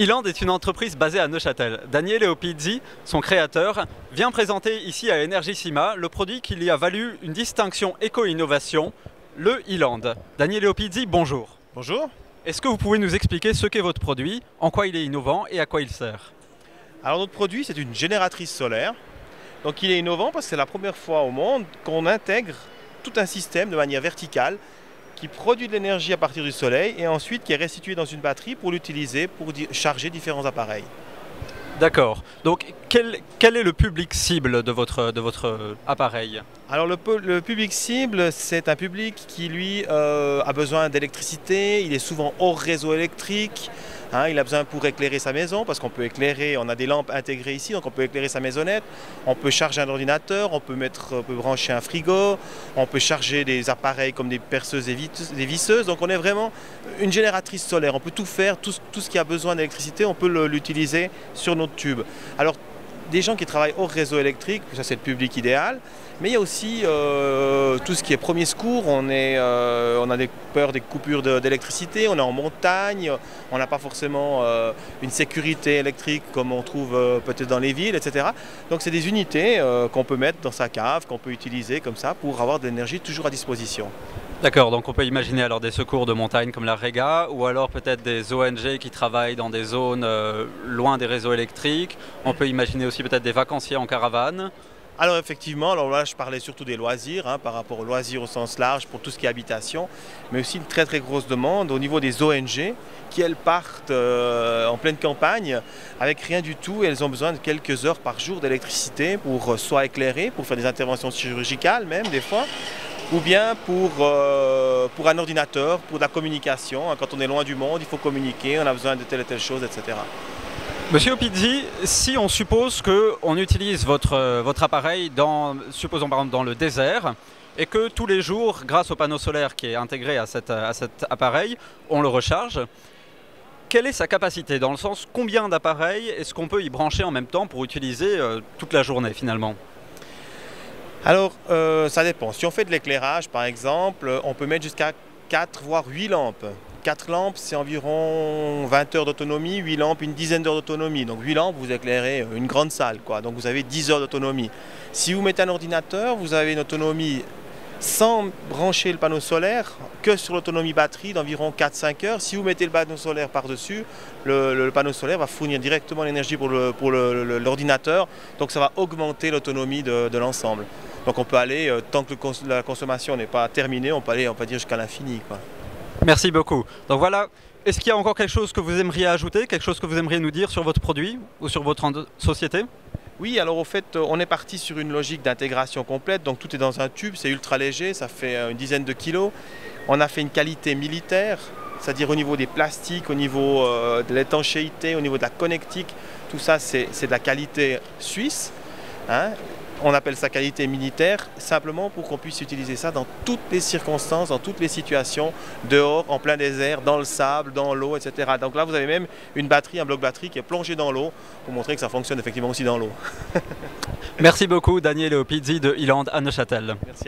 Iland est une entreprise basée à Neuchâtel. Daniele Opizzi, son créateur, vient présenter ici à Energissima le produit qui lui a valu une distinction éco-innovation, le Iland. Daniele Opizzi, bonjour. Bonjour. Est-ce que vous pouvez nous expliquer ce qu'est votre produit, en quoi il est innovant et à quoi il sert? Alors notre produit, c'est une génératrice solaire. Donc il est innovant parce que c'est la première fois au monde qu'on intègre tout un système de manière verticale qui produit de l'énergie à partir du soleil et ensuite qui est restitué dans une batterie pour l'utiliser pour charger différents appareils. D'accord. Donc quel est le public cible de votre appareil? Alors le public cible, c'est un public qui lui a besoin d'électricité, il est souvent hors réseau électrique. Il a besoin pour éclairer sa maison, parce qu'on peut éclairer, on a des lampes intégrées ici, donc on peut éclairer sa maisonnette, on peut charger un ordinateur, on peut brancher un frigo, on peut charger des appareils comme des perceuses et des visseuses, donc on est vraiment une génératrice solaire, on peut tout faire, tout ce qui a besoin d'électricité, on peut l'utiliser sur notre tube. Alors, des gens qui travaillent hors réseau électrique, ça c'est le public idéal, mais il y a aussi tout ce qui est premier secours, on a peur des coupures d'électricité, on est en montagne, on n'a pas forcément une sécurité électrique comme on trouve peut-être dans les villes, etc. Donc c'est des unités qu'on peut mettre dans sa cave, qu'on peut utiliser comme ça pour avoir de l'énergie toujours à disposition. D'accord, donc on peut imaginer alors des secours de montagne comme la Rega ou alors peut-être des ONG qui travaillent dans des zones loin des réseaux électriques. On peut imaginer aussi peut-être des vacanciers en caravane. Alors effectivement, alors là je parlais surtout des loisirs, par rapport aux loisirs au sens large pour tout ce qui est habitation, mais aussi une très très grosse demande au niveau des ONG qui elles partent en pleine campagne avec rien du tout et elles ont besoin de quelques heures par jour d'électricité pour soit éclairer, pour faire des interventions chirurgicales même des fois, ou bien pour un ordinateur, pour de la communication. Quand on est loin du monde, il faut communiquer, on a besoin de telle et telle chose, etc. Monsieur Opizzi, si on suppose qu'on utilise votre appareil supposons par exemple dans le désert, et que tous les jours, grâce au panneau solaire qui est intégré à cet appareil, on le recharge, quelle est sa capacité? Dans le sens, combien d'appareils est-ce qu'on peut y brancher en même temps pour utiliser toute la journée finalement? Alors, ça dépend. Si on fait de l'éclairage, par exemple, on peut mettre jusqu'à 4 voire 8 lampes. 4 lampes, c'est environ 20 heures d'autonomie, 8 lampes, une dizaine d'heures d'autonomie. Donc 8 lampes, vous éclairez une grande salle, quoi. Donc vous avez 10 heures d'autonomie. Si vous mettez un ordinateur, vous avez une autonomie sans brancher le panneau solaire, que sur l'autonomie batterie d'environ 4-5 heures. Si vous mettez le panneau solaire par-dessus, le panneau solaire va fournir directement l'énergie pour l'ordinateur. Donc ça va augmenter l'autonomie de l'ensemble. Donc on peut aller, tant que la consommation n'est pas terminée, on peut aller, on va dire, jusqu'à l'infini, quoi. Merci beaucoup. Donc voilà, est-ce qu'il y a encore quelque chose que vous aimeriez ajouter, quelque chose que vous aimeriez nous dire sur votre produit ou sur votre société? Oui, alors au fait, on est parti sur une logique d'intégration complète, donc tout est dans un tube, c'est ultra léger, ça fait une dizaine de kilos. On a fait une qualité militaire, c'est-à-dire au niveau des plastiques, au niveau de l'étanchéité, au niveau de la connectique, tout ça c'est de la qualité suisse. On appelle ça qualité militaire, simplement pour qu'on puisse utiliser ça dans toutes les circonstances, dans toutes les situations, dehors, en plein désert, dans le sable, dans l'eau, etc. Donc là, vous avez même une batterie, un bloc batterie qui est plongé dans l'eau pour montrer que ça fonctionne effectivement aussi dans l'eau. Merci beaucoup, Daniele Opizzi de Iland à Neuchâtel. Merci.